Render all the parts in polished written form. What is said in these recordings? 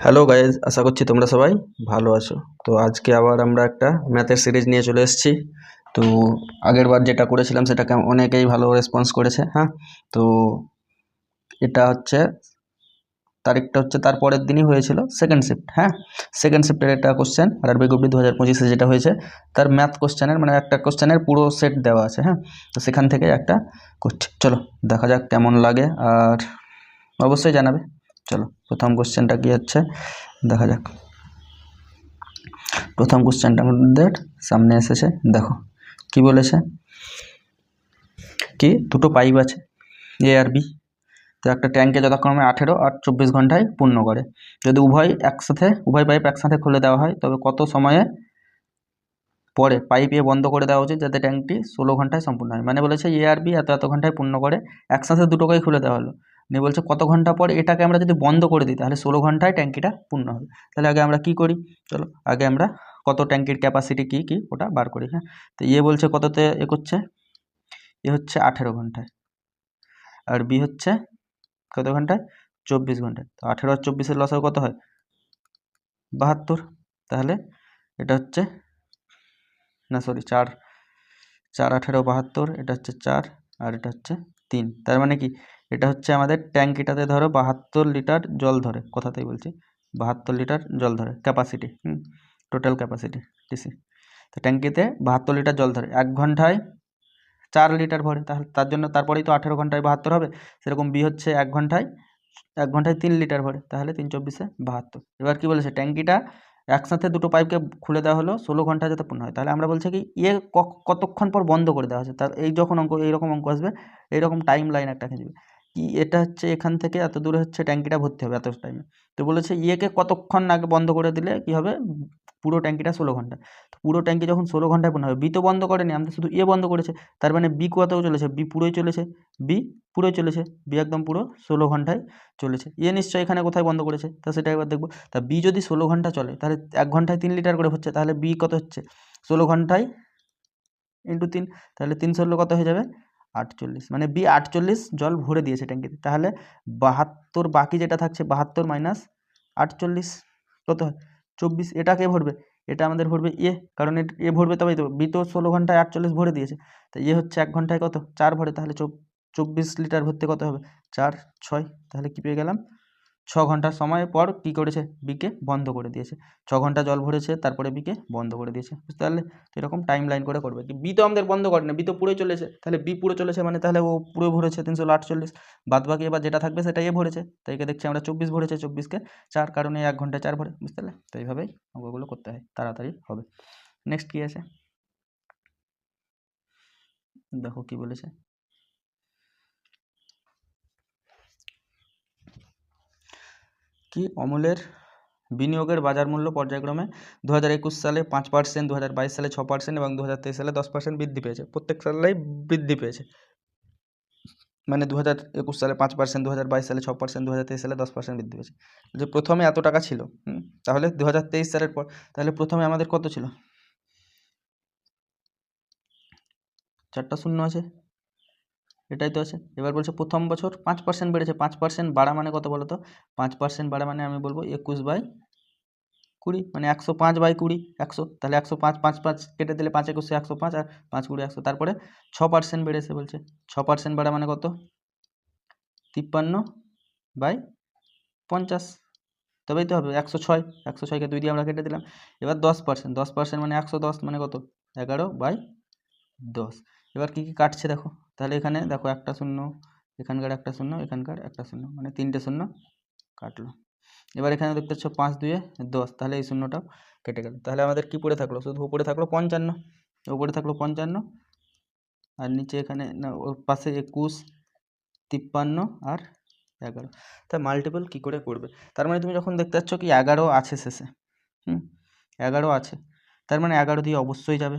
Hello guys, আশা করছি তোমরা সবাই ভালো আছো। তো আজকে আবার আমরা একটা ম্যাথের সিরিজ নিয়ে চলে এসেছি। তো আগের বার যেটা করেছিলাম সেটাকে অনেকেই ভালো রেসপন্স করেছে। হ্যাঁ, তো এটা হচ্ছে তারিখটা হচ্ছে তার পরের দিনই হয়েছিল, সেকেন্ড শিফট। হ্যাঁ, সেকেন্ড শিফটের একটা কোশ্চেন আরআরবি গ্রুপ ডি 2025-এ যেটা হয়েছে তার ম্যাথ কোশ্চেনের মানে একটা কোশ্চেনের পুরো সেট দেওয়া আছে। হ্যাঁ, তো সেখান থেকে একটা করছি, চলো দেখা যাক কেমন লাগে, আর অবশ্যই জানাবে। চলো প্রথম কোশ্চেনটা কি হচ্ছে দেখা যাক। প্রথম কোশ্চেনটা আমাদের সামনে এসেছে, দেখো কি বলেছে, কি দুটো পাইপ আছে এ আর বি, তো একটা ট্যাঙ্কে যথাক্রমে 18 আর 24 ঘন্টায় পূর্ণ করে। যদি উভয় পাইপ একসাথে খুলে দেওয়া হয় তবে কত সময়ে পরে পাইপ এ বন্ধ করে দেওয়া উচিত যাতে ট্যাঙ্কটি 16 ঘন্টায় সম্পূর্ণ হয়। মানে বলেছে এ আর বি এত এত ঘন্টায় পূর্ণ করে, একসাথে দুটোকেই খুলে দেওয়া হলো, নিয়ে বলছে কত ঘন্টা পর এটাকে আমরা যদি বন্ধ করে দিই তাহলে 16 ঘন্টায় ট্যাঙ্কিটা পূর্ণ হবে। তাহলে আগে আমরা কি করি, চলো আগে আমরা কত ট্যাঙ্কির ক্যাপাসিটি কি ওটা বার করি। হ্যাঁ, তো বলছে কততে করছে, হচ্ছে 18 ঘন্টায়, আর বি হচ্ছে কত ঘন্টায়, 24 ঘন্টায়। তো 18 আর 24-এর লসাগু কত হয়, 72। তাহলে এটা হচ্ছে না সরি 4 4 18 72, এটা হচ্ছে 4 আর এটা হচ্ছে 3। তার মানে কি, এটা হচ্ছে আমাদের ট্যাঙ্কিটাতে ধরো 72 লিটার জল ধরে, কথাতেই বলছি 72 লিটার জল ধরে ক্যাপাসিটি, টোটাল ক্যাপাসিটি টিসি। তো ট্যাঙ্কিতে 72 লিটার জল ধরে, 1 ঘন্টায় 4 লিটার ভরে, তাহলে তার জন্য তারপরেই তো 18 ঘন্টায় 72 হবে। সেরকম বি হচ্ছে 1 ঘন্টায় 3 লিটার ভরে, তাহলে 3 24-এ 72। এবার কি বলেছে, ট্যাঙ্কিটা একসাথে দুটো পাইপকে খুলে দেওয়া হলো 16 ঘন্টা যাতে পূর্ণ হয়। তাহলে আমরা বলছি কি কতক্ষণ পর বন্ধ করে দেওয়া হচ্ছে, তার এই যখন এইরকম অঙ্ক আসবে এইরকম টাইম লাইন একটা খেঁচবে, কি এটা হচ্ছে এখান থেকে এত দূরে হচ্ছে ট্যাঙ্কিটা ভর্তি হবে এত টাইমে। তো বলেছে কে কতক্ষণ আগে বন্ধ করে দিলে কি হবে, পুরো ট্যাঙ্কিটা 16 ঘন্টা। তো পুরো ট্যাঙ্কি যখন 16 ঘন্টায় পূর্ণ হবে, বি তো বন্ধ করেনি, আমাদের শুধু বন্ধ করেছে। তার মানে বি কত চলেছে, বি পুরোই চলেছে, বি একদম পুরো 16 ঘন্টায় চলেছে। নিশ্চয়ই এখানে কোথায় বন্ধ করেছে, তা সেটা একবার দেখবো। তা বি যদি 16 ঘন্টা চলে তাহলে 1 ঘন্টায় 3 লিটার করে হচ্ছে, তাহলে বি কত হচ্ছে 16 ঘন্টায় ইন্টু 3, তাহলে 3 16 কত হয়ে যাবে 48। মানে বি 48 জল ভরে দিয়েছে ট্যাঙ্কিতে। তাহলে 72 বাকি যেটা থাকছে 72 মাইনাস 48 কত হয় 24। এটা কে ভরবে, এটা আমাদের ভরবে কারণ ভরবে তবেই তো, বি তো 16 ঘন্টায় 48 ভরে দিয়েছে। তো হচ্ছে 1 ঘন্টায় কত 4 ভরে, তাহলে 24 লিটার ভরতে কত হবে 4 6, তাহলে কি পেয়ে গেলাম 6 ঘন্টা সময় পর কি করেছে, বিকে বন্ধ করে দিয়েছে। 6 ঘন্টা জল ভরেছে তারপরে বিকে বন্ধ করে দিয়েছে, বুঝতে পারলে। তো এরকম টাইম লাইন করে করবে। কি বি তো আমাদের বন্ধ করে না, বি তো পুরোই চলেছে, তাহলে বি পুরো চলেছে মানে তাহলে ও পুরো ভরেছে 348। বাদ বাকি এবার যেটা থাকবে সেটা ভরেছে, তাই দেখছি আমরা 24 ভরেছে, 24কে 4, কারণ 1 ঘন্টায় 4 ভরে, বুঝতে পারলে। তো এইভাবেই অঙ্কগুলো করতে হয়, তাড়াতাড়ি হবে। নেক্সট কি আছে দেখো কি বলেছে, কি অমলের বিনিয়োগের বাজার মূল্য পর্যায়ক্রমে 2021 সালে 5%, 2022 সালে 6% এবং 2023 সালে 10% বৃদ্ধি পেয়েছে। প্রত্যেক সালেই বৃদ্ধি পেয়েছে, মানে 2021 সালে 5%, 2022 সালে 6%, 2023 সালে 10% বৃদ্ধি পেয়েছে। যে প্রথমে এত টাকা ছিল, তাহলে 2023 সালের পর তাহলে প্রথমে আমাদের কত ছিল, 4টা শূন্য আছে, এটাই তো আছে। এবার বলছে প্রথম বছর 5% বেড়েছে, 5% বাড়া মানে কত বলো তো, 5% বাড়া মানে আমি বলবো 21/20, মানে 105/20, 100, তাহলে 105 5 5 কেটে দিলে 5 21 105 আর 5 20 100, তারপরে 6% বেড়েছে বলছে, 6% বাড়া মানে কত 53/50, তবেই তো হবে 106, 106কে 2 দিয়ে আমরা কেটে দিলাম। এবার 10%, 10% মানে 110, মানে কত 11/10। এবার কি কি কাটছে দেখো, তাহলে এখানে দেখো একটা শূন্য, এখানকার একটা শূন্য, এখানকার একটা শূন্য, মানে 3টে শূন্য কাটলো। এবার এখানে দেখতে পাচ্ছ 5 2 10, তাহলে এই শূন্যটাও কেটে গেল। তাহলে আমাদের কি পড়ে থাকলো, শুধু উপরে থাকলো 55, উপরে থাকলো 55, আর নিচে এখানে না ওর পাশে 21 53 আর 11। তা মাল্টিপল কি করে করবে, তার মানে তুমি যখন দেখতে পাচ্ছ কি 11 আছে শেষে, 11 আছে, তার মানে 11 দিয়ে অবশ্যই যাবে,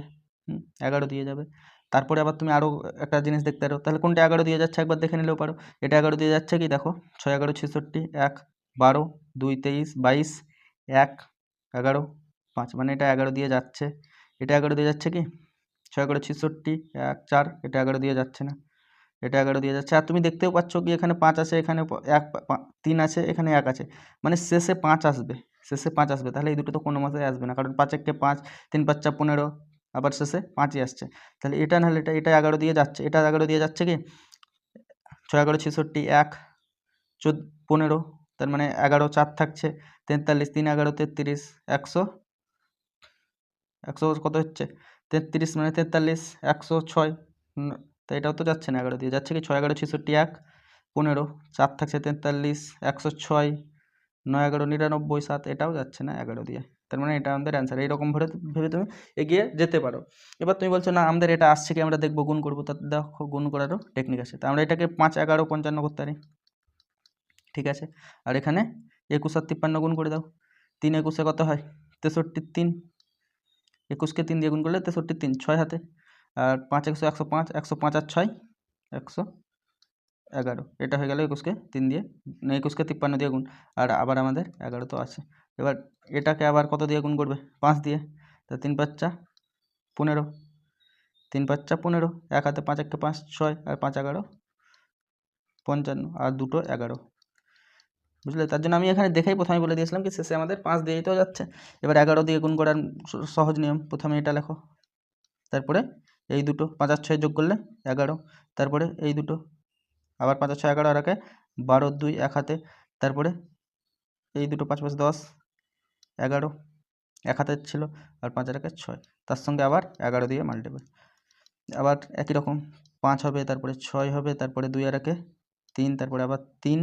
11 দিয়ে যাবে। তারপরে আবার তুমি আরও একটা জিনিস দেখতে পারো, তাহলে কোনটা 11 দিয়ে যাচ্ছে একবার দেখে নিলেও পারো। এটা 11 দিয়ে যাচ্ছে কি দেখো, 6 11 66, 1 12 2 23 22, 1 11 5, মানে এটা 11 দিয়ে যাচ্ছে। এটা 11 দিয়ে যাচ্ছে কি 6 11 66, 1 4, এটা 11 দিয়ে যাচ্ছে না, এটা 11 দিয়ে যাচ্ছে। আর তুমি দেখতেও পাচ্ছ কি এখানে 5 আছে, এখানে 3 আছে, এখানে 1 আছে, মানে শেষে 5 আসবে, শেষে 5 আসবে। তাহলে এই দুটো তো কোনো মতেই আসবে না, কারণ 5 একে 5, 3 5 যা 15, আবার শেষে 5ই আসছে। তাহলে এটা নাহলে এটা 11 দিয়ে যাচ্ছে, এটা 11 দিয়ে যাচ্ছে কি 6 11 66, 1 15, তার মানে 11 4 থাকছে 43, 3 11 33, 100 কত হচ্ছে 33, মানে 43, 106। তো এটাও তো যাচ্ছে না 11 দিয়ে, যাচ্ছে কি 6 11 66, 1 15, 4 থাকছে 43, 106, 9 11 99, 7, এটাও যাচ্ছে না 11 দিয়ে। তার মানে এটা আমাদের অ্যান্সার। এইরকম ভেবে তুমি এগিয়ে যেতে পারো। এবার তুমি বলছো না আমাদের এটা আসছে কি, আমরা দেখবো গুণ করবো, তাতে দেখো গুণ করারও টেকনিক আছে। তা আমরা এটাকে 5 11 55 করতে পারি, ঠিক আছে। আর এখানে 21 আর 53 গুণ করে দাও, 3 21 কত হয় 63, 3 21কে 3 দিয়ে গুণ করলে 63, 3 6 হাতে, আর 5 100 105, 105 আর 6 111, এটা হয়ে গেল 21কে 3 দিয়ে, 21কে 53 দিয়ে গুণ, আর আবার আমাদের 11 তো আছে। এবার এটাকে আবার কত দিয়ে গুণ করবে 5 দিয়ে, তা 3 5 15, 3 5 15, এক হাতে 5 1 5 6, আর 5 11 55, আর দুটো 11, বুঝলে। তার জন্য আমি এখানে দেখেই প্রথমে বলে দিয়েছিলাম কি শেষে আমাদের 5 দিয়েই তো যাচ্ছে। এবার 11 দিয়ে গুণ করার সহজ নিয়ম, প্রথমে এটা লেখো, তারপরে এই দুটো 5 আর 6 যোগ করলে 11, তারপরে এই দুটো আবার 5 আর 6 11, আর একে 12 2 এক হাতে, তারপরে এই দুটো 5 5 10 11 এক হাতে ছিল, আর 5 আর একে 6, তার সঙ্গে আবার 11 দিয়ে মাল্টিপ্লাই, আবার একই রকম 5 হবে, তারপরে 6 হবে, তারপরে 2 আর একে 3, তারপরে আবার 3,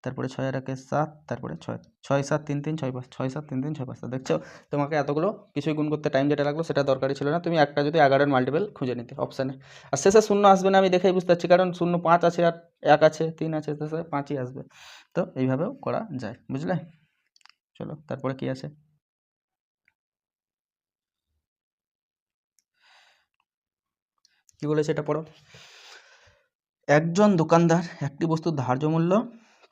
তারপরে 6 আর একে 7, তারপরে 6 6 7 3 3 6 5, 6 7 3 3 6 5। দেখছো তোমাকে এতগুলো কিছুই গুণ করতে টাইম যেটা লাগলো সেটা দরকারই ছিল না, তুমি একটা যদি 11 এর মাল্টিপল খুঁজে নিতে অপশানে। আর শেষে শূন্য আসবে না, আমি দেখেই বুঝতে পারছি, কারণ 0 5 আছে আর 1 আছে 3 আছে, শেষে 5ই আসবে। তো এইভাবেও করা যায়, বুঝলে। চলো তারপরে কি আছে, কি বলেছে এটা পড়ো। একজন দোকানদার একটি বস্তুর ধার্য মূল্য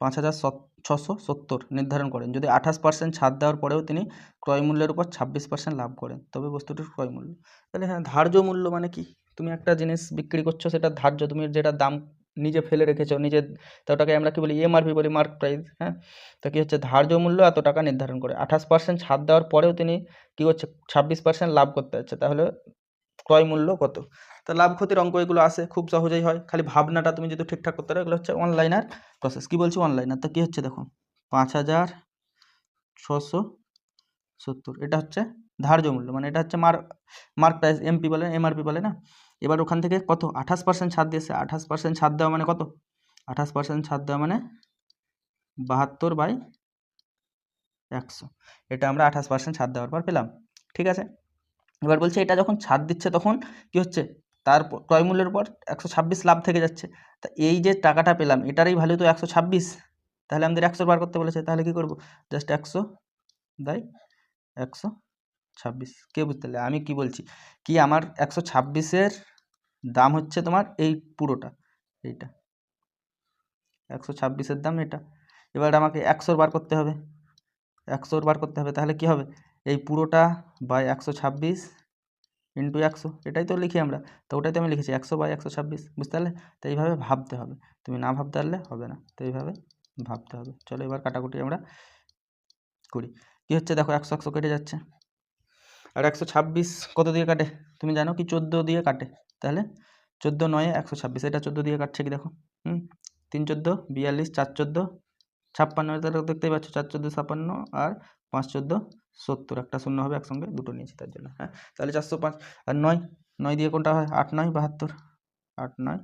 5,670 নির্ধারণ করেন, যদি 28% ছাড় দেওয়ার পরেও তিনি ক্রয় মূল্যের উপর 26% লাভ করেন, তবে বস্তুটির ক্রয় মূল্য। তাহলে হ্যাঁ, ধার্য মূল্য মানে কি, তুমি একটা জিনিস বিক্রি করছো, সেটা ধার্য, তুমি যেটা দাম নিজে ফেলে রেখেছো নিজে, তো ওটাকে আমরা কি বলি এমআরপি বলি, মার্ক প্রাইস। হ্যাঁ, তো কী হচ্ছে ধার্য মূল্য এত টাকা নির্ধারণ করে, 28% ছাড় দেওয়ার পরেও তিনি কী করছে 26% লাভ করতে হচ্ছে, তাহলে ক্রয় মূল্য কত। তো লাভ ক্ষতির অঙ্ক এগুলো আসে, খুব সহজেই হয়, খালি ভাবনাটা তুমি যদি ঠিকঠাক করতে পারো। এগুলো হচ্ছে অনলাইনার প্রসেস। কি বলছি অনলাইনার, তো কী হচ্ছে দেখো 5,670, এটা হচ্ছে ধার্য মূল্য, মানে এটা হচ্ছে মার্ক প্রাইস, এমপি বলে এমআরপি বলে না। এবার ওখান থেকে কত 28% ছাড় দিয়েছে, 28% ছাড় দেওয়া মানে কত, 28% ছাড় দেওয়া মানে 72/100, এটা আমরা 28% ছাড় দেওয়ার পর পেলাম, ঠিক আছে। এবার বলছে এটা যখন ছাড় দিচ্ছে তখন কি হচ্ছে, তার ক্রয় মূল্যের উপর 126 লাভ থেকে যাচ্ছে। তা এই যে টাকাটা পেলাম এটারই ভ্যালু তো 126, তাহলে আমাদের 100 বার করতে বলেছে, তাহলে কি করব, জাস্ট 100/126। কে বুঝতে পারলে আমি কি বলছি, কি আমার 126-এর দাম হচ্ছে তোমার এই পুরোটা, এইটা 126-এর দাম এটা। এবার আমাকে 100 বার করতে হবে, 100 বার করতে হবে, তাহলে কি হবে, এই পুরোটা বাই 126 ইন্টু 100, এটাই তো লিখি আমরা, তো ওটাই তো আমি লিখেছি 100/126, বুঝতে পারলে। তো এইভাবে ভাবতে হবে, তুমি না ভাবতে পারলে হবে না, তো এইভাবে ভাবতে হবে। চলো এবার কাটাকুটি আমরা করি। কী হচ্ছে দেখো 100 100 কেটে যাচ্ছে, আর 126 কত দিয়ে কাটে তুমি জানো কি, 14 দিয়ে কাটে। তাহলে 14 9 126, এটা 14 দিয়ে কাটছে কি দেখো, 3 14 42, 4 14 56, তাহলে দেখতেই পাচ্ছ 4 14 56, আর 5 14 70, একটা শূন্য হবে একসঙ্গে, দুটো নিয়েছি তার জন্য। হ্যাঁ, তাহলে 405, আর 9 দিয়ে কোনটা হয় 8 9 72, 8 9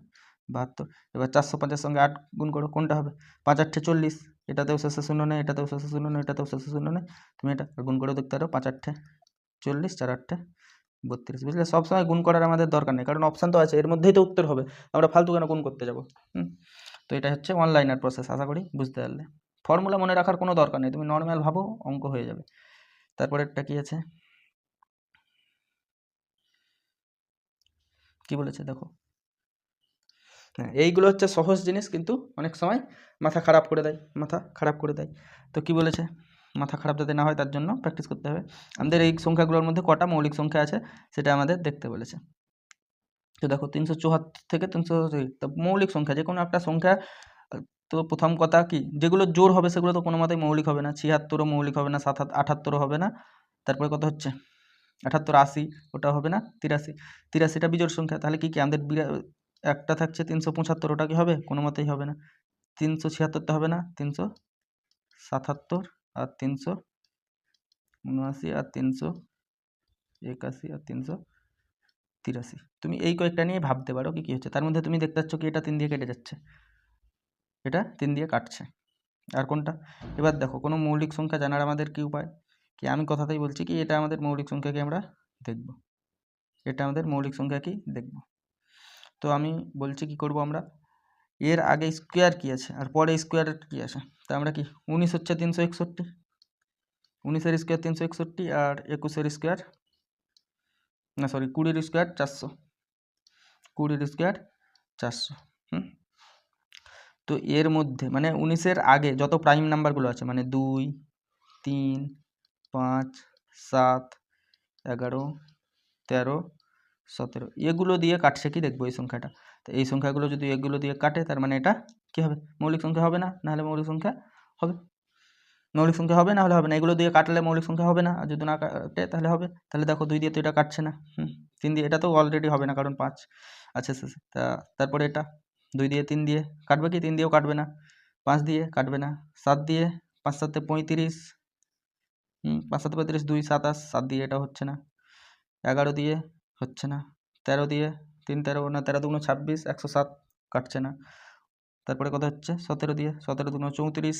72। এবার 405-এর সঙ্গে 8 গুণ করো, কোনটা হবে 5 8 40, এটাতেও শেষে শূন্য নেই, এটাতেও শেষে শূন্য নেই, এটাতেও শেষে শূন্য নেই, তুমি এটা গুণ করে দেখতে পারো, 5 8 40, 4 8 32, বুঝলে। সবসময় গুণ করার আমাদের দরকার নেই, কারণ অপশান তো আছে, এর মধ্যেই তো উত্তর হবে, আমরা ফালতু কেন গুণ করতে যাবো। তো এটা হচ্ছে অনলাইনার প্রসেস, আশা করি বুঝতে পারলে। ফর্মুলা মনে রাখার কোনো দরকার নেই, তুমি নর্মাল ভাবো অঙ্ক হয়ে যাবে। তারপরে একটা কি আছে, কি বলেছে দেখো। হ্যাঁ, এইগুলো হচ্ছে সহজ জিনিস, কিন্তু অনেক সময় মাথা খারাপ করে দেয়। তো কি বলেছে, মাথা খারাপ যাতে না হয় তার জন্য প্র্যাকটিস করতে হবে। আমাদের এই সংখ্যাগুলোর মধ্যে কটা মৌলিক সংখ্যা আছে সেটা আমাদের দেখতে বলেছে। তো দেখো 374 থেকে 300 মৌলিক সংখ্যা, যে কোনো একটা সংখ্যা। তো প্রথম কথা কি, যেগুলো জোড় হবে সেগুলো তো কোনো মতেই মৌলিক হবে না। 76ও মৌলিক হবে না, 78ও হবে না। তারপরে কত হচ্ছে 78, 80, ওটা হবে না। 83, 83টা বিজোড় সংখ্যা। তাহলে কি আমাদের একটা থাকছে 375, ওটা কি হবে? কোনো মতেই হবে না। 376টা হবে না, 377 আর 379 আর 381 আর 383। তুমি এই কয়েকটা নিয়ে ভাবতে পারো কি হচ্ছে। তার মধ্যে তুমি দেখতে পাচ্ছ কি এটা 3 দিয়ে কেটে যাচ্ছে, এটা 3 দিয়ে কাটছে। আর কোনটা? এবার দেখো কোনো মৌলিক সংখ্যা জানার আমাদের কি উপায়, কি আমি কথাতেই বলছি কি এটা আমাদের মৌলিক সংখ্যাকে আমরা দেখব, এটা আমাদের মৌলিক সংখ্যা কি দেখব। তো আমি বলছি কি করব আমরা, এর আগে স্কোয়ার কি আছে আর পরে স্কোয়ার কি আছে। তা আমরা কি 19 হচ্ছে 361, 19-এর স্কোয়ার 361 আর 21-এর স্কোয়ার, না সরি 20-এর স্কোয়ার 400, 20-এর স্কোয়ার 400। তো এর মধ্যে মানে 19-এর আগে যত প্রাইম নাম্বারগুলো আছে মানে 2, 3, 5, 7, 11, 13, 17 এগুলো দিয়ে কাটছে কি দেখবো এই সংখ্যাটা। তো এই সংখ্যাগুলো যদি এগুলো দিয়ে কাটে তার মানে এটা কি হবে? মৌলিক সংখ্যা হবে না, নাহলে মৌলিক সংখ্যা হবে। মৌলিক সংখ্যা হবে, না হলে হবে না। এগুলো দিয়ে কাটলে মৌলিক সংখ্যা হবে না, আর যদি না কাটে তাহলে হবে। তাহলে দেখো 2 দিয়ে তো এটা কাটছে না, 3 দিয়ে এটা তো অলরেডি হবে না কারণ 5 আচ্ছা শেষে। তারপরে এটা 2 দিয়ে 3 দিয়ে কাটবে কি? 3 দিয়েও কাটবে না। 5 দিয়ে কাটবে না। 7 দিয়ে, 5 7 35, 5 7 35, 2 27, 7 দিয়ে এটা হচ্ছে না। 11 দিয়ে হচ্ছে না। 13 দিয়ে 3 13 না, 13 2 26, 107 কাটছে না। তারপরে কত হচ্ছে 17 দিয়ে, 17 2 34,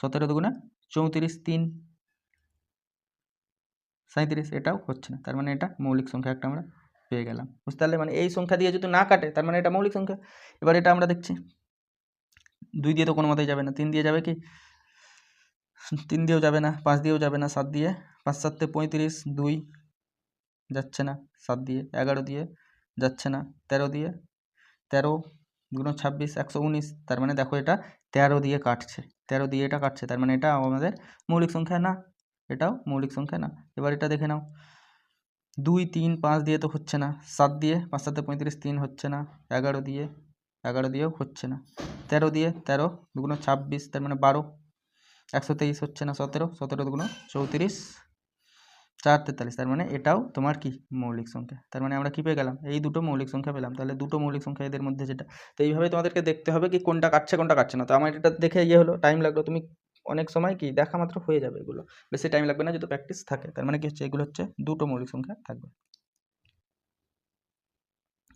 17 2 34, 3 37, এটাও হচ্ছে না। তার মানে এটা মৌলিক সংখ্যা একটা আমরা পেয়ে গেলাম, বুঝতে পারলে? মানে এই সংখ্যা দিয়ে যদি না কাটে তার মানে এটা মৌলিক সংখ্যা। এবার এটা আমরা দেখছি 2 দিয়ে তো কোনো মতেই যাবে না, 3 দিয়ে যাবে কি? 3 দিয়েও যাবে না, 5 দিয়েও যাবে না, 7 দিয়ে, 5 7 35, 2 যাচ্ছে না, 7 দিয়ে, 11 দিয়ে যাচ্ছে না, 13 দিয়ে, 13 2 26, 119। তার মানে দেখো এটা 13 দিয়ে কাটছে, 13 দিয়ে এটা কাটছে। তার মানে এটা আমাদের মৌলিক সংখ্যা না, এটাও মৌলিক সংখ্যা না। এবার এটা দেখে নাও 2 3 5 দিয়ে তো হচ্ছে না, 7 দিয়ে, 5 7 35, 3 হচ্ছে না, 11 দিয়ে, 11 দিয়েও হচ্ছে না, 13 দিয়ে, 13 2 26, তার মানে 12, 123 হচ্ছে না, 17 17 2 34, 4 43। তার মানে এটাও তোমার কি মৌলিক সংখ্যা। তার মানে আমরা কি পেয়ে গেলাম? এই দুটো মৌলিক সংখ্যা পেলাম। তাহলে দুটো মৌলিক সংখ্যা এদের মধ্যে যেটা, তো এইভাবে তোমাদেরকে দেখতে হবে কি কোনটা কাটছে কোনটা কাটছে না। তো আমার এটা দেখে হলো, টাইম লাগলো। তুমি অনেক সময় কি দেখা মাত্র হয়ে যাবে, এগুলো বেশি টাইম লাগবে না যদি প্র্যাকটিস থাকে। তার মানে কি হচ্ছে এগুলো হচ্ছে দুটো মৌলিক সংখ্যা থাকবে।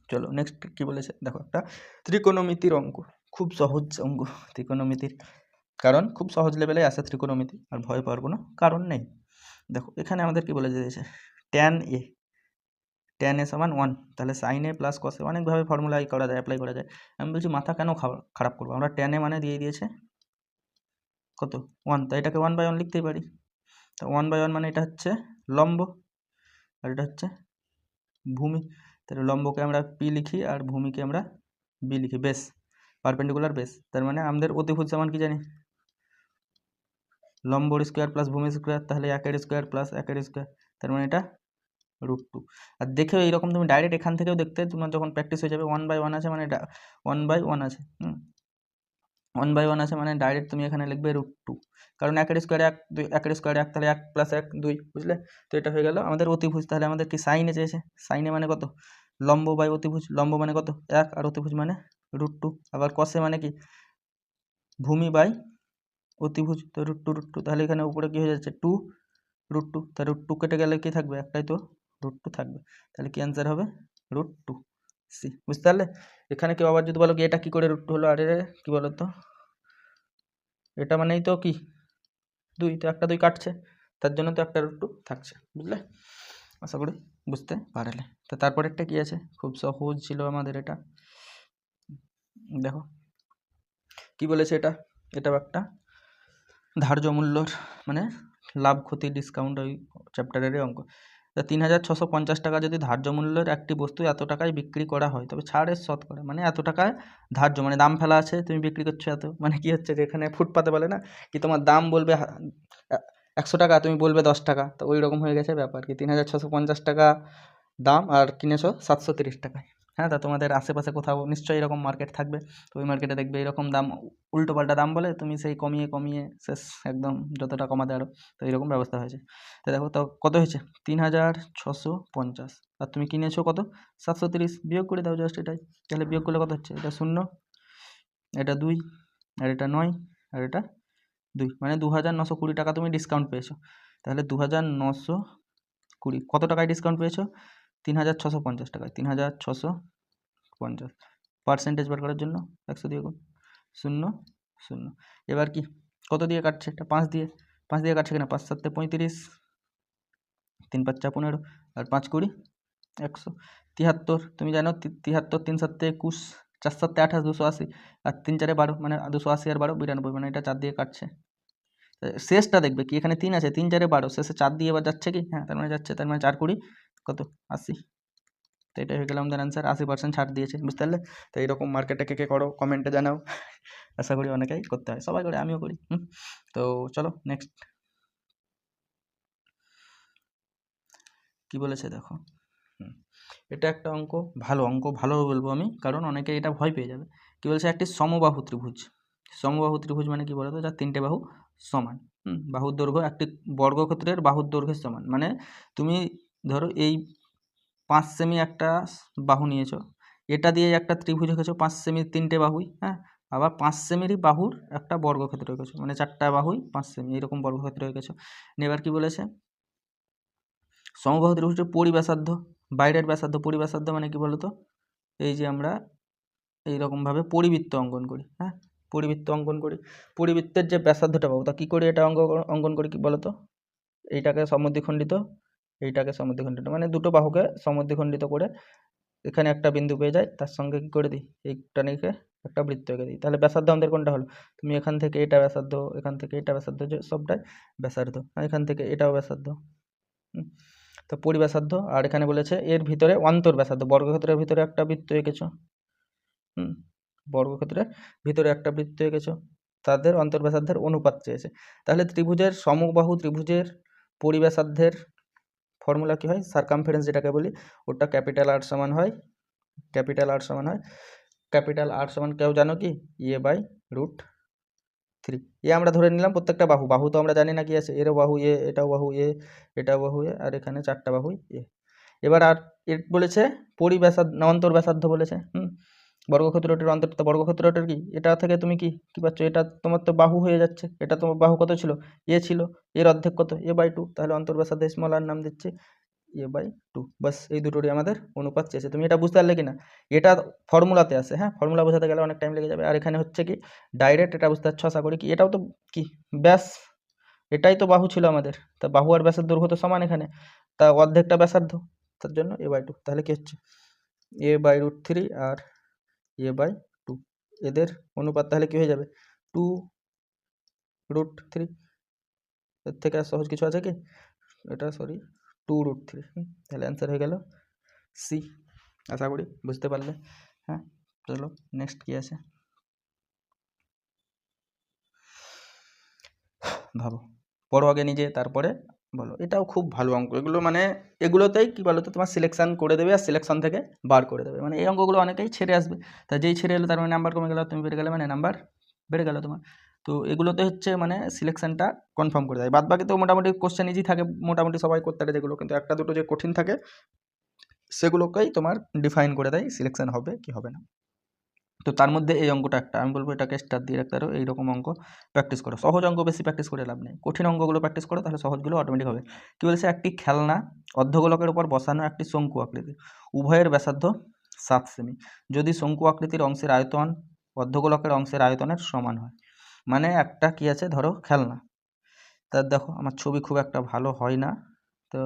চলো নেক্সট কি বলেছে দেখো, একটা ত্রিকোণমিতির অঙ্ক, খুব সহজ অঙ্ক ত্রিকোণমিতির, কারণ খুব সহজ লেভেলে আসে ত্রিকোণমিতি, আর ভয় পাওয়ার কোনো কারণ নেই। দেখো এখানে আমাদের কি বলে দিয়েছে, tan a সমান 1, তাহলে sin a plus cos a অনেকভাবে ফর্মুলা করা যায়, অ্যাপ্লাই করা যায়। আমি বলছি মাথা কেন খারাপ করবো, আমরা tan a মানে দিয়ে দিয়েছে কত 1, তাই এটাকে 1/1 লিখতেই পারি। তো 1/1 মানে এটা হচ্ছে লম্ব আর এটা হচ্ছে ভূমি। তাহলে লম্বকে আমরা পি লিখি আর ভূমিকে আমরা বি লিখি, বেস, পারপেন্ডিকুলার বেস। তার মানে আমাদের অতিভুজ সমান কি জানি, লম্বর স্কোয়ার প্লাস ভূমি স্কোয়ার, তাহলে 1 স্কোয়ার প্লাস 1 স্কোয়ার, তার মানে এটা √2। আর দেখেও এইরকম তুমি ডাইরেক্ট এখান থেকেও দেখতে, তোমার যখন প্র্যাকটিস হয়ে যাবে 1/1 আছে মানে এটা 1/1 আছে, 1/1 আছে মানে ডাইরেক্ট তুমি এখানে লিখবে √2, কারণ 1 স্কোয়ারে 1 2, 1 স্কোয়ারে 1, তাহলে 1 + 1 2, বুঝলে? তো এটা হয়ে গেল আমাদের অতিভুজ। তাহলে আমাদের কি সাইনে চেয়েছে, সাইনে মানে কত, লম্ব বাই অতিভুজ, লম্ব মানে কত 1 আর অতিভুজ মানে √2। আবার কষে মানে কি ভূমি বাই অতিভুজ, তো √2, তাহলে এখানে উপরে কি হয়ে যাচ্ছে 2 √2, তা √2 কেটে গেলে কি থাকবে, একটাই তো √2 থাকবে। তাহলে কি অ্যান্সার হবে √2 সি, বুঝতে পারলে? এখানে কেউ আবার যদি বলো কি এটা কি করে √2 হলো, আরে কি বলো তো, এটা মানেই তো কি 2, তো একটা 2 কাটছে, তার জন্য তো একটা √2 থাকছে, বুঝলে? আশা করি বুঝতে পারলে। তো তারপরেরটা কি আছে, খুব সহজ ছিল আমাদের এটা। দেখো কি বলেছে এটা, এটাও একটা ধার্য মূল্যর মানে লাভ ক্ষতি ডিসকাউন্ট ওই চ্যাপ্টারেরই অঙ্ক। 3650 টাকা যদি ধার্য মূল্যের একটি বস্তু এত টাকায় বিক্রি করা হয়, তবে ছাড়ের শতকরা মানে এত টাকায় ধার্য মানে দাম ফেলা আছে, তুমি বিক্রি করছো এত, মানে কি হচ্ছে যে এখানে ফুটপাতে বলে না কি তোমার দাম বলবে 100 টাকা, তুমি বলবে 10 টাকা, তো ওই রকম হয়ে গেছে ব্যাপার কি 3650 টাকা দাম আর কিনেছো 730 টাকায়। হ্যাঁ, তা তোমাদের আশেপাশে কোথাও নিশ্চয়ই এরকম মার্কেট থাকবে, তো ওই মার্কেটে দেখবে এরকম দাম, উল্টোপাল্টা দাম বলে তুমি সেই কমিয়ে কমিয়ে শেষ একদম যতটা কমাতে আরো, তো এরকম ব্যবস্থা হয়েছে। তো দেখো তো কত হয়েছে, 3650, আর তুমি কিনেছো কত, 730, বিয়োগ করে দাও জাস্ট এটাই। তাহলে বিয়োগ করলে কত হচ্ছে, এটা 0, এটা 2, আর এটা 9, আর এটা 2, মানে 2920 টাকা তুমি ডিসকাউন্ট পেয়েছো। তাহলে 2920 কত টাকায় ডিসকাউন্ট পেয়েছো, 3650 টাকায়, 3650। পার্সেন্টেজ বার করার জন্য 100 দিয়ে গুণ, 0 0। এবার কি কত দিয়ে কাটছে, এটা 5 দিয়ে, 5 দিয়ে কাটছে কিনা, 5 7 35, 3 5 15, আর 5 20 173। তুমি জানো 73, 3 7 21, 4 7 28, 280, আর 3 4 12, মানে 280 আর 12 92, মানে এটা 4 দিয়ে কাটছে। শেষটা দেখবে কি, এখানে 3 আছে, 3 4 12, শেষে 4 দিয়ে এবার যাচ্ছে কি, হ্যাঁ তার মানে যাচ্ছে, তার মানে 4 20 কত, 80। তো এটা হয়ে গেল আমাদের অ্যান্সার, 80% ছাড় দিয়েছে, বুঝতে পারলে। তো এইরকম মার্কেটে কে কে করো কমেন্টে জানাও। আশা করি অনেকেই করতে হয়, সবাই করে, আমিও করি। তো চলো নেক্সট কি বলেছে দেখো। এটা একটা অঙ্ক, ভালো বলবো আমি, কারণ অনেকে এটা ভয় পেয়ে যাবে। কি বলছে, একটি সমবাহু ত্রিভুজ। সমবাহু ত্রিভুজ মানে কি বলতো, যার 3টে বাহু সমান, বাহুর দৈর্ঘ্য একটি বর্গক্ষেত্রের বাহুর দৈর্ঘ্যের সমান। মানে তুমি ধরো এই 5 সেমি একটা বাহু নিয়েছো, এটা দিয়ে একটা ত্রিভুজ এঁকেছো 5 সেমির 3টে বাহুই, হ্যাঁ, আবার 5 সেমিরই বাহুর একটা বর্গক্ষেত্র এঁকেছো, মানে 4টা বাহুই 5 সেমি, এরকম বর্গক্ষেত্র এঁকেছো। এবার কি বলেছে, সমবাহু ত্রিভুজের পরিব্যাসার্ধ, বাইরের ব্যাসার্ধ, পরিব্যাসার্ধ মানে কি বলতো, এই যে আমরা এইরকমভাবে পরিবৃত্ত অঙ্কন করি, হ্যাঁ, পরিবৃত্ত অঙ্কন করি, পরিবৃত্তের যে ব্যাসার্ধটা পাবো, তা কী করে এটা অঙ্কন করি কি বলতো, এইটাকে সমদ্বিখণ্ডিত, এইটাকে সমদ্বিখণ্ডিত, মানে দুটো বাহুকে সমদ্বিখণ্ডিত করে এখানে একটা বিন্দু পেয়ে যাই, তার সঙ্গে কী করে দিই, এইটা নিয়ে একটা বৃত্ত এঁকে দিই, তাহলে ব্যাসার্ধ আমাদের কোনটা হলো, তুমি এখান থেকে এটা ব্যাসার্ধ, এখান থেকে এটা ব্যাসার্ধ, যে সবটাই ব্যাসার্ধ, আর এখান থেকে এটাও ব্যাসার্ধ। তো পরিব্যাসার্ধ, আর এখানে বলেছে এর ভিতরে অন্তর্ব্যাসার্ধ, বর্গক্ষেত্রের ভিতরে একটা বৃত্ত এঁকেছো, বর্গক্ষেত্রের ভিতরে একটা বৃত্ত এঁকেছো, তাদের অন্তর্ব্যাসার্ধের অনুপাত চেয়েছে। তাহলে ত্রিভুজের সমবাহু ত্রিভুজের পরিব্যাসার্ধের ফর্মুলা কি হয়, সার্কামফারেন্স যেটাকে বলি, ওটা ক্যাপিটাল আর সমান হয়, ক্যাপিটাল আর সমান হয়, ক্যাপিটাল আর সমান কেউ জানো কি, a/√3। এ আমরা ধরে নিলাম প্রত্যেকটা বাহু, বাহু তো আমরা জানি না কি আছে, এরও বাহু এ, এটাও বাহু এ, এটাও বাহু এ, আর এখানে 4টা বাহুই এ। এবার আর এর বলেছে পরিব্যাসার্ধ না অন্তর্ব্যাসার্ধ বলেছে, বর্গক্ষেত্রটির অন্তর্গত, বর্গক্ষেত্রটির কি, এটা থেকে তুমি কি কি পাচ্ছ, এটা তোমার তো বাহু হয়ে যাচ্ছে, এটা তোমার বাহু কত ছিল, এ ছিল, এর অর্ধেক কত, a/2, তাহলে অন্তর্ব্যাসার্ধ স্মল আর নাম দিচ্ছে a/2, বাস এই দুটোরই আমাদের অনুপাত চেয়েছে। তুমি এটা বুঝতে পারলে কি না, এটা ফর্মুলাতে আছে, হ্যাঁ, ফর্মুলা বোঝাতে গেলে অনেক টাইম লেগে যাবে, আর এখানে হচ্ছে কি ডাইরেক্ট এটা বুঝতে পারছো আশা করি, কি এটাও তো কি ব্যাস, এটাই তো বাহু ছিল আমাদের, তা বাহু আর ব্যাসের দৈর্ঘ্য তো সমান এখানে, তা অর্ধেকটা ব্যাসার্ধ, তার জন্য a/2, তাহলে কি হচ্ছে a/√3 আর a/2, এদের অনুপাত তাহলে কি হয়ে যাবে 2√3। এর থেকে আর সহজ কিছু আছে কি, এটা সরি 2√3, তাহলে অ্যান্সার হয়ে গেল সি। আশা করি বুঝতে পারলে। হ্যাঁ, চলো নেক্সট কি আছে ভাবো, পড়ো আগে নিজে, তারপরে বলো। এটাও খুব ভালো অঙ্ক, এগুলো মানে এগুলোতেই কি বলো তো, তোমার সিলেকশন করে দেবে, আর সিলেকশন থেকে বার করে দেবে, মানে এই অঙ্কগুলো অনেকেই ছেড়ে আসবে, তা যেই ছেড়ে এলো তার মানে নাম্বার কমে গেল, তুমি বেড়ে গেলে, মানে নাম্বার বেড়ে গেল তোমার। তো এগুলোতে হচ্ছে মানে সিলেকশনটা কনফার্ম করে দেয়, বাদ বাকি তো মোটামুটি কোশ্চেন ইজি থাকে, মোটামুটি সবাই করতে পারে যেগুলো, কিন্তু একটা দুটো যে কঠিন থাকে সেগুলোকেই তোমার ডিফাইন করে দেয় সিলেকশন হবে কি হবে না। তো তার মধ্যে এই অঙ্কটা একটা, আমি বলবো এটাকে স্টার দিয়ে রাখতে পারো, এইরকম অঙ্ক প্র্যাকটিস করো, সহজ অঙ্ক বেশি প্র্যাকটিস করে লাভ নেই, কঠিন অঙ্কগুলো প্র্যাকটিস করো, তাহলে সহজগুলো অটোমেটিক হবে। কী বলেছে, একটি খেলনা অর্ধগোলকের উপর বসানো একটি শঙ্কু আকৃতি, উভয়ের ব্যাসার্ধ 7 সেমি, যদি শঙ্কু আকৃতির অংশের আয়তন অর্ধগোলকের অংশের আয়তনের সমান হয়। মানে একটা কি আছে, ধরো খেলনা, তার দেখো আমার ছবি খুব একটা ভালো হয় না, তো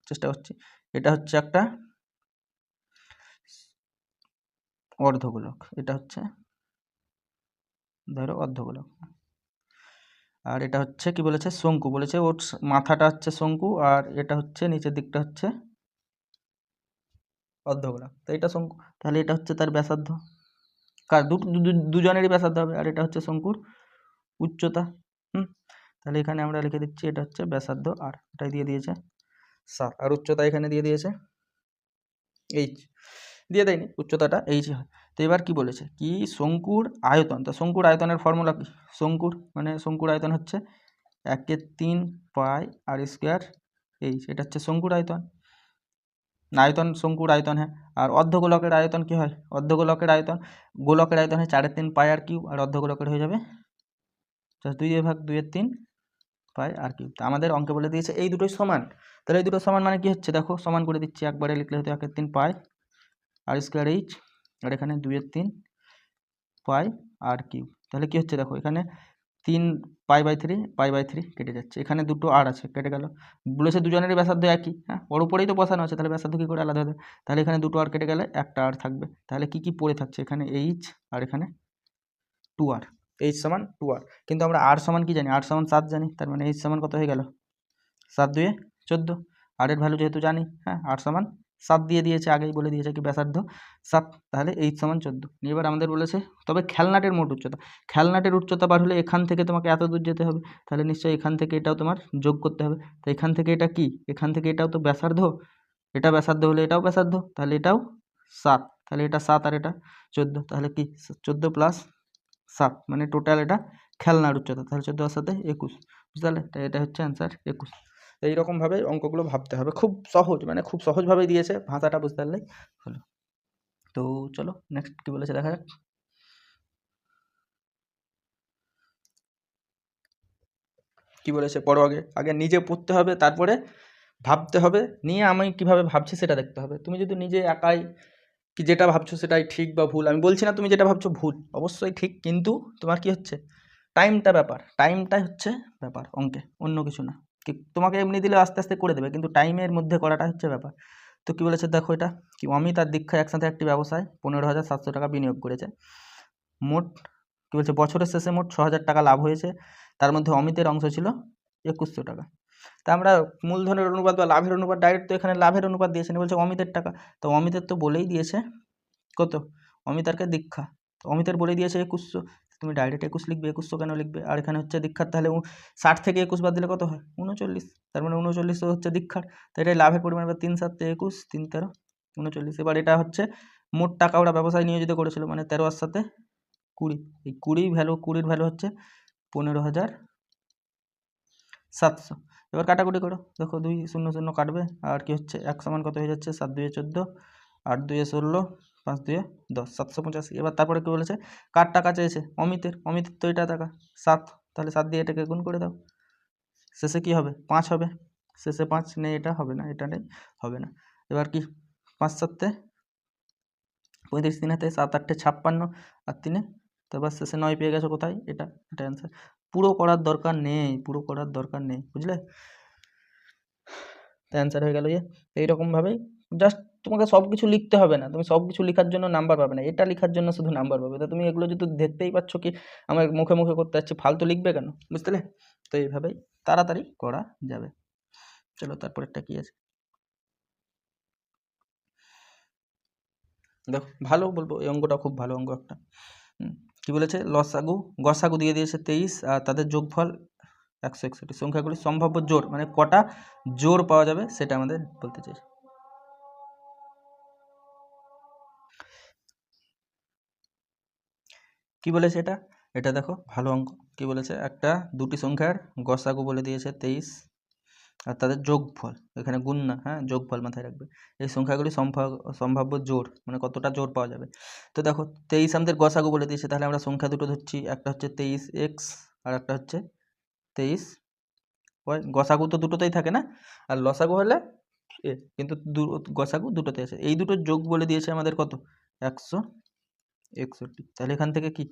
চেষ্টা করছি, এটা হচ্ছে একটা অর্ধগোলক, এটা হচ্ছে ধরো অর্ধগোলক, আর এটা হচ্ছে কি বলেছে, শঙ্কু বলেছে, ওর মাথাটা হচ্ছে শঙ্কু, আর এটা হচ্ছে নিচের দিকটা হচ্ছে অর্ধগোলক, তো এটা শঙ্কু, তাহলে এটা হচ্ছে তার ব্যাসার্ধ, কার দুজনেরই ব্যাসার্ধ হবে, আর এটা হচ্ছে শঙ্কুর উচ্চতা। তাহলে এখানে আমরা লিখে দিচ্ছি এটা হচ্ছে ব্যাসার্ধ, আর এটাই দিয়ে দিয়েছে 7, আর উচ্চতা এখানে দিয়ে দিয়েছে এইচ দিয়ে দেয়নি, উচ্চতাটা এইচ হয়। তো এবার কি বলেছে, কি শঙ্কুর আয়তন, তো শঙ্কুর আয়তনের ফর্মুলা কি, শঙ্কুর আয়তন হচ্ছে 1/3 পাই আর স্কোয়ার এইচ, এটা হচ্ছে শঙ্কুর আয়তন। শঙ্কুর আয়তন, হ্যাঁ। আর অর্ধগোলকের আয়তন কি হয়, গোলকের আয়তন হয় 4/3 পাই আর কিউব, আর অর্ধগোলকের হয়ে যাবে 2/2/3 পাই আর কিউব। তো আমাদের অঙ্কে বলে দিয়েছে এই দুটোই সমান, তাহলে এই দুটো সমান মানে কি হচ্ছে, দেখো সমান করে দিচ্ছি, একবারে লিখলে হতো 1/3 পাই আর স্কোয়ার এইচ, আর এখানে 2/3 পাই আর কিউব। তাহলে কি হচ্ছে দেখো, এখানে 3 পাই বাই থ্রি কেটে যাচ্ছে, এখানে দুটো আর আছে কেটে গেল, বলেছে দুজনেরই ব্যাসার্ধ একই, হ্যাঁ ওর উপরেই তো বসানো আছে, তাহলে ব্যাসার্ধ কী করে আলাদা হবে, তাহলে এখানে দুটো আর কেটে গেলে একটা আর থাকবে, তাহলে কি কি পড়ে থাকছে, এখানে এইচ আর এখানে 2r, এইচ সমান 2r। কিন্তু আমরা আর সমান কি জানি, আর সমান 7 জানি, তার মানে এইচ সমান কত হয়ে গেল 7×2 = 14, আর এর ভ্যালু যেহেতু জানি, হ্যাঁ আর সমান 7 দিয়ে দিয়েছে, আগেই বলে দিয়েছে কি ব্যাসার্ধ 7, তাহলে এইচ সমান 14। এবার আমাদের বলেছে তবে খেলনাটের মোট উচ্চতা, খেলনাটের উচ্চতা বার হলে এখান থেকে তোমাকে এত দূর যেতে হবে, তাহলে নিশ্চয়ই এখান থেকে এটাও তোমার যোগ করতে হবে, তো এখান থেকে এটা কি, এখান থেকে এটাও তো ব্যাসার্ধ, এটা ব্যাসার্ধ হলে এটাও ব্যাসার্ধ, তাহলে এটাও 7, তাহলে এটা 7 আর এটা 14, তাহলে কি 14 + 7 মানে টোটাল এটা খেলনার উচ্চতা, তাহলে 14 আর 7 21, বুঝতে পারলে, তাই এটা হচ্ছে অ্যান্সার 21। এইরকমভাবে অঙ্কগুলো ভাবতে হবে, খুব সহজ, মানে খুব সহজভাবেই দিয়েছে, ভাষাটা বুঝতে পারলেই হলো। তো চলো নেক্সট কী বলেছে দেখা যাক। কী বলেছে পড়ো, আগে নিজে পড়তে হবে, তারপরে ভাবতে হবে, নিয়ে আমি কীভাবে ভাবছি সেটা দেখতে হবে। তুমি যদি নিজে একাই কি যেটা ভাবছো সেটাই ঠিক বা ভুল, আমি বলছি না তুমি যেটা ভাবছো ভুল, অবশ্যই ঠিক, কিন্তু তোমার কি হচ্ছে টাইমটাই হচ্ছে ব্যাপার অঙ্কে, অন্য কিছু না। কি তোমাকে এমনি দিলে আস্তে আস্তে করে দেবে, কিন্তু টাইমের মধ্যে করাটা হচ্ছে ব্যাপার। তো কী বলেছে দেখো, এটা কি অমিত আর দীক্ষা একসাথে একটি ব্যবসায় 15,700 টাকা বিনিয়োগ করেছে, মোট কী বলছে বছরের শেষে মোট 6,000 টাকা লাভ হয়েছে, তার মধ্যে অমিতের অংশ ছিল 2,100 টাকা। তা আমরা মূলধনের অনুপাত বা লাভের অনুপাত ডাইরেক্ট তো এখানে লাভের অনুপাত দিয়েছে না, বলছে অমিতের টাকা, তো অমিতের তো বলেই দিয়েছে কত, অমিত আর কে দীক্ষা, তো অমিতের বলে দিয়েছে 2,100, তুমি ডাইরেক্ট 21 লিখবে, 2,100 কেন লিখবে, আর এখানে হচ্ছে দীক্ষার, তাহলে 60 থেকে 21 বাদ দিলে কত হয় 39, তার মানে 39 হচ্ছে দীক্ষার, তো এটাই লাভের পরিমাণ, এবার 3 7 21 3 13 39। এবার এটা হচ্ছে মোট টাকা ওরা ব্যবসায় নিয়োজিত করেছিল, মানে 13 আর 7 20, এই 20 ভ্যালু হচ্ছে 15,700। এবার কাটাকুটি করো, দেখো 2 0 0 কাটবে, আর কি হচ্ছে 1 সমান কত হয়ে যাচ্ছে 7×2 14, 8×2 16, 5×2 10, 785। এবার তারপরে কী বলেছে, কার টাকা চেয়েছে, অমিতের তো এটা টাকা 7, তাহলে 7 দিয়ে এটাকে গুণ করে দাও, শেষে কি হবে 5 হবে, শেষে 5 নেই, এটা হবে না, এটা নেই, হবে না। এবার কি 5 7 35, 3 হাতে 7 8 56, আর 3 তো এবার শেষে 9 পেয়ে গেছো, কোথায় এটা অ্যান্সার। পুরো করার দরকার নেই, বুঝলে, তো অ্যান্সার হয়ে গেল। এইরকমভাবেই জাস্ট তোমাকে সব কিছু লিখতে হবে না, তুমি সব কিছু লেখার জন্য নাম্বার পাবে না, এটা লেখার জন্য শুধু নাম্বার পাবে। তো তুমি এগুলো যদি দেখতেই পাচ্ছ কি আমার মুখে করতে যাচ্ছি, ফালতু লিখবে কেন, বুঝতে, তো এইভাবেই তাড়াতাড়ি করা যাবে। চলো তারপরেরটা কি আছে দেখো, ভালো বলবো, এই অঙ্কটা খুব ভালো অঙ্ক একটা। কি বলেছে, গসাগু দিয়ে দিয়েছে 23, আর তাদের যোগফল 161। সংখ্যাগুলির সম্ভাব্য জোড়, মানে কটা জোড় পাওয়া যাবে সেটা আমাদের বলতে চাইছে। কি বলেছে এটা দেখো ভালো অঙ্ক, কি বলেছে একটা দুটি সংখ্যার গসাগু বলে দিয়েছে 23, আর তাদের যোগফল, এখানে গুণ না, হ্যাঁ যোগফল মাথায় রাখবে, এই সংখ্যাগুলি সম্ভাব্য জোড়, মানে কতটা জোড় পাওয়া যাবে। তো দেখো 23 আমাদের গসাগু বলে দিয়েছে, তাহলে আমরা সংখ্যা দুটো ধরছি, একটা হচ্ছে 23x আর একটা হচ্ছে 23y। গসাগু তো দুটোতেই থাকে না, আর লসাগু হলে কিন্তু গসাগু দুটোতে আছে, এই দুটোর যোগ বলে দিয়েছে আমাদের কত 161। তাহলে এখান থেকে কি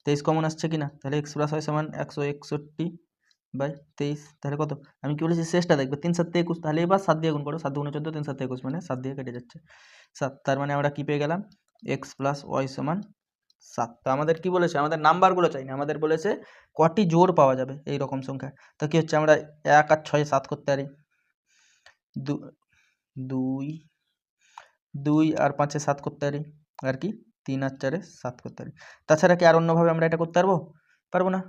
23 কমন আসছে কি না, তাহলে x + y সমান 161/23, তাহলে কত, আমি কি বলেছি শেষটা দেখবে 3 7 21, তাহলে এবার 7 দিয়ে গুণ করো, 7 × 14 3 7 21, মানে 7 দিয়ে কেটে যাচ্ছে 7, তার মানে আমরা কি পেয়ে গেলাম x + y সমান 7। তো আমাদের কি বলেছে, আমাদের নাম্বারগুলো চাই না, আমাদের বলেছে কটি জোড় পাওয়া যাবে এই রকম সংখ্যা। তো কি হচ্ছে, আমরা 1 আর 6 7 করতে পারি, 2 আর 5 7 করতে পারি, আর কি 3 আর 4 7 করতে পারি, তাছাড়া কি আর অন্যভাবে আমরা এটা করতে পারবো না।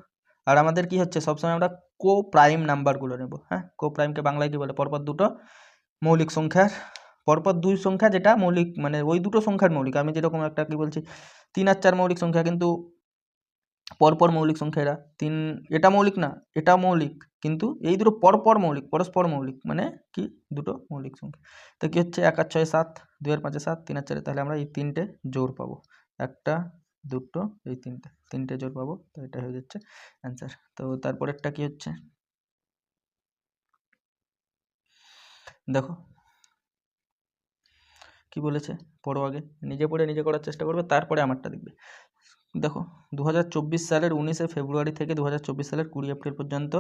আর আমাদের কি হচ্ছে, সবসময় আমরা কো প্রাইম নাম্বারগুলো নেব, হ্যাঁ কো প্রাইমকে বাংলায় কি বলে, পরপর দুটো মৌলিক সংখ্যার পরপর দুই সংখ্যা যেটা মৌলিক, মানে ওই দুটো সংখ্যার মৌলিক। আমি যেরকম একটা কি বলছি 3 আর 4 মৌলিক সংখ্যা, কিন্তু পরপর মৌলিক সংখ্যা এরা। এটা মৌলিক না, এটা মৌলিক, কিন্তু এই দুটো পরপর মৌলিক, পরস্পর মৌলিক, মানে কি দুটো মৌলিক সংখ্যা। তো কি হচ্ছে 1 আর 6 7, 2 আর 5 7, 3 আর 4, তাহলে আমরা এই তিনটে জোড় পাবো, একটা দুটো এই তিনটে জোড় পাবো। তো এটা হয়ে যাচ্ছে অ্যান্সার। তো তারপরেরটা কি হচ্ছে দেখো কি বলেছে, পড়ো আগে, নিজে পড়ে নিজে করার চেষ্টা করবে, তারপরে আমারটা দেখবে। দেখো 2024 সালের 19শে ফেব্রুয়ারি থেকে 2024 সালের 20 এপ্রিল পর্যন্ত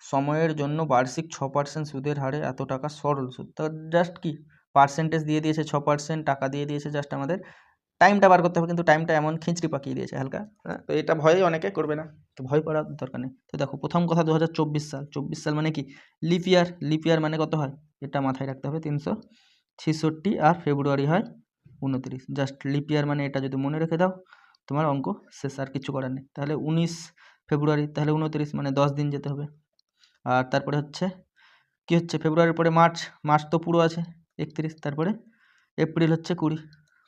সময়ের জন্য বার্ষিক 6% সুদের হারে এত টাকা সরল সুদ। তো জাস্ট কি পার্সেন্টেজ দিয়ে দিয়েছে 6%, টাকা দিয়ে দিয়েছে, জাস্ট আমাদের টাইমটা বার করতে হবে, কিন্তু টাইমটা এমন খিঁচড়ি পাকিয়ে দিয়েছে হালকা। তো এটা ভয়ে অনেকে করবে না, তো ভয় করার দরকার নেই। তো দেখো প্রথম কথা 2024 সাল, 24 সাল মানে কি লিপ ইয়ার, লিপ ইয়ার মানে কত হয় এটা মাথায় রাখতে হবে, 366, আর ফেব্রুয়ারি হয় 29। জাস্ট লিপ ইয়ার মানে এটা যদি মনে রেখে দাও তোমার অঙ্ক শেষ, আর কিছু করার নেই। তাহলে 19 ফেব্রুয়ারি, তাহলে 29 মানে 10 দিন যেতে হবে। আর তারপরে হচ্ছে কি হচ্ছে ফেব্রুয়ারির পরে মার্চ, মার্চ তো পুরো আছে 31, তারপরে এপ্রিল হচ্ছে 20,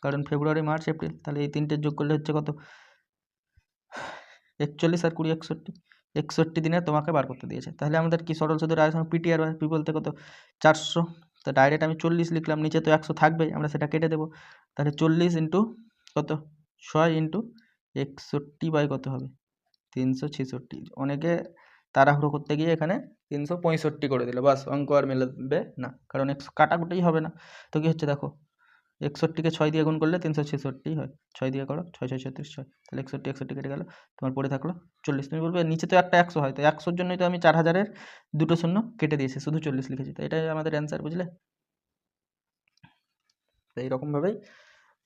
কারণ ফেব্রুয়ারি মার্চ এপ্রিল, তাহলে এই তিনটে যোগ করলে হচ্ছে কত 41 আর 20 61 দিনে তোমাকে বার করতে দিয়েছে। তাহলে আমাদের কি সরল সুদের আয়তন পিটিআর হয়, পি বলতে কত 400, তো ডাইরেক্ট আমি 40 লিখলাম, নিচে তো 100 থাকবেই, আমরা সেটা কেটে দেবো। তাহলে 40 ইন্টু কত 6 ইন্টু 61 বাই কত হবে 366। অনেকে তাড়াহুড়ো করতে গিয়ে এখানে 365 করে দিল, বাস অঙ্ক আর মেলাবে না, কারণ কাটাকুটি হবে না। তো কি হচ্ছে দেখো 61কে 6 দিয়ে গুণ করলে 366 হয়, 6 দিয়ে করো 6 6 36 6, তাহলে 61 কেটে গেল, তোমার পড়ে থাকলো 40। তুমি বলবে নিচে তো একটা 100 হয়, তো 100-র জন্যই তো আমি 4000-এর দুটো শূন্য কেটে দিয়েছি, শুধু 40 লিখেছি, তো এটাই আমাদের অ্যান্সার, বুঝলে। তো এইরকমভাবেই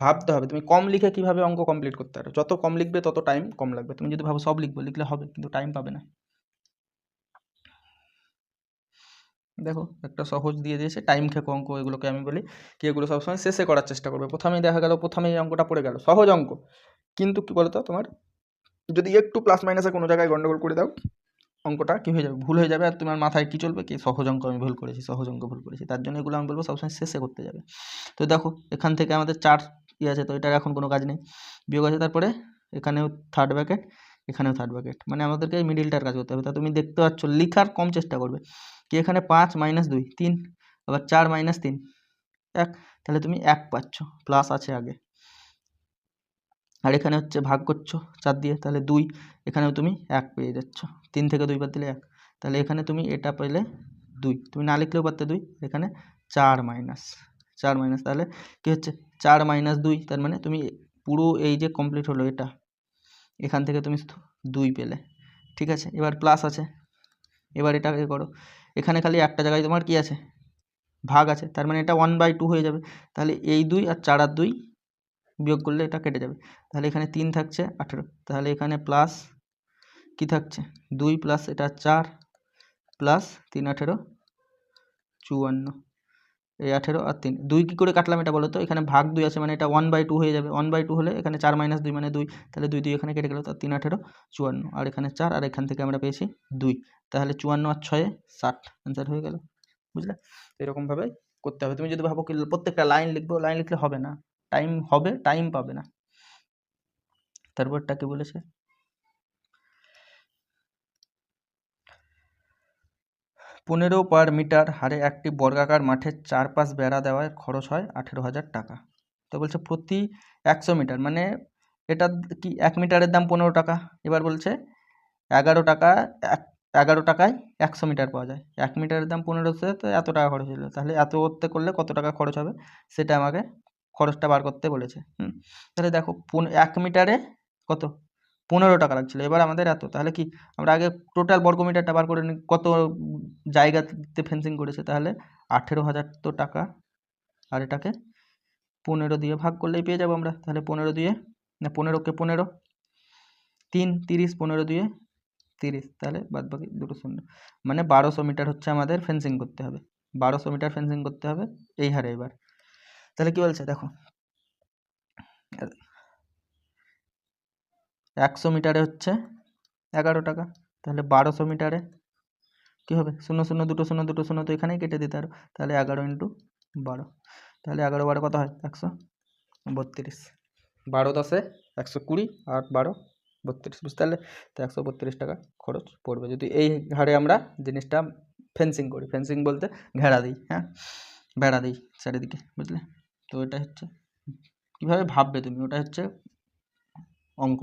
ভাবতে হবে, তুমি কম লিখে কীভাবে অঙ্ক কমপ্লিট করতে পারো, যত কম লিখবে তত টাইম কম লাগবে। তুমি যদি ভাবো সব লিখবো, লিখলে হবে কিন্তু টাইম পাবে না। দেখো একটা সহজ দিয়ে দিয়েছে টাইম খেকো অঙ্ক, এগুলোকে আমি বলি কি এগুলো সবসময় শেষে করার চেষ্টা করবে। প্রথমেই দেখা গেল প্রথমেই অঙ্কটা পড়ে গেল, সহজ অঙ্ক, কিন্তু কি বলতো তোমার যদি একটু প্লাস মাইনাসে কোনো জায়গায় গন্ডগোল করে দাও, অঙ্কটা কী হয়ে যাবে, ভুল হয়ে যাবে, আর তোমার মাথায় কী চলবে, কি সহজ অঙ্ক আমি ভুল করেছি, সহজ অঙ্ক ভুল করেছি। তার জন্য এগুলো আমি বলবো সবসময় শেষে করতে যাবে। তো দেখো এখান থেকে আমাদের 4 আছে, তো এটার এখন কোনো কাজ নেই, বিয়োগ আছে, তারপরে এখানেও থার্ড ব্র্যাকেট, এখানেও থার্ড ব্র্যাকেট, মানে আমাদেরকে এই মিডিলটার কাজ করতে হবে। তা তুমি দেখতে পাচ্ছ লিখার কম চেষ্টা করবে, কি এখানে 5 - 2 3, আবার 4 - 3 1, তাহলে তুমি 1 পাচ্ছ, প্লাস আছে আগে। আর এখানে হচ্ছে ভাগ করছো 4 দিয়ে, তাহলে 2, এখানেও তুমি 1 পেয়ে যাচ্ছ, 3 থেকে 2 বাদ দিলে 1, তাহলে এখানে তুমি এটা পেলে 2, তুমি না লিখলেও পারতে 2, এখানে 4 মাইনাস, তাহলে কি হচ্ছে 4 - 2, তার মানে তুমি পুরো এই যে কমপ্লিট হলো এটা, এখান থেকে তুমি 2 পেলে, ঠিক আছে। এবার প্লাস আছে, এবার এটাকে করো, এখানে খালি একটা জায়গায় তোমার কি আছে ভাগ আছে, তার মানে এটা 1/2 হয়ে যাবে, তাহলে এই 2 আর 4 আর 2 বিয়োগ করলে এটা কেটে যাবে, তাহলে এখানে 3 থাকছে 18, তাহলে এখানে প্লাস কি থাকছে 2 প্লাস এটা 4 প্লাস 3 18 54, এই 18 আর 3 2 কী করে কাটলাম এটা বলো তো, এখানে ভাগ 2 আছে মানে এটা 1/2 হয়ে যাবে, 1/2 হলে এখানে 4 - 2 মানে 2, তাহলে 2 2 এখানে কেটে গেল, তার 3 18 54, আর এখানে 4, আর এখান থেকে আমরা পেয়েছি 2, তাহলে 54 আর 6 60, অ্যান্সার হয়ে গেল, বুঝলে। এরকমভাবে করতে হবে। তুমি যদি ভাবো কি প্রত্যেকটা লাইন লিখবো, লাইন লিখলে হবে না, টাইম হবে, টাইম পাবে না। তারপরটা কি বলেছে 15 পার মিটার হারে একটি বর্গাকার মাঠের চারপাশ বেড়া দেওয়ার খরচ হয় 18,000 টাকা। তো বলছে প্রতি 100 মিটার, মানে এটা কি 1 মিটারের দাম 15 টাকা, এবার বলছে 11 টাকা 11 টাকায় 100 মিটার পাওয়া যায়, 1 মিটারের দাম 15, তো এত টাকা খরচ হলো, তাহলে এত করতে করলে কত টাকা খরচ হবে সেটা আমাকে খরচটা বার করতে বলেছে। তাহলে দেখো 1 মিটারে কত 15 টাকা লাগছিলো, এবার আমাদের এত, তাহলে কি আমরা আগে টোটাল বর্গমিটারটা বার করে নিই, কত জায়গাতে ফেন্সিং করেছে, তাহলে 18,000 তো টাকা, আর এটাকে 15 দিয়ে ভাগ করলেই পেয়ে যাবো আমরা, তাহলে 15 দিয়ে না 15কে 15 3 30, 15 দিয়ে 30, তাহলে বাদ বাকি দুটো শূন্য, মানে 1200 মিটার হচ্ছে আমাদের ফেন্সিং করতে হবে, 1200 মিটার ফেন্সিং করতে হবে এই হারে। এবার তাহলে কি বলছে দেখো 100 মিটারে হচ্ছে 11 টাকা, তাহলে 1200 মিটারে কী হবে 0 0 2 0 2 0, তো এখানেই কেটে দিতে পারো, তাহলে 11 × 12, তাহলে 11 12 কত হয়? 132। 12 10 120 আর 12 32, বুঝতে পারলে? তো 132 টাকা খরচ পড়বে যদি এই হারে আমরা জিনিসটা ফেন্সিং করি। ফেন্সিং বলতে ঘেরা দিই, হ্যাঁ, বেড়া দিই চারিদিকে, বুঝলে? তো এটা হচ্ছে কীভাবে ভাববে তুমি, ওটা হচ্ছে অঙ্ক।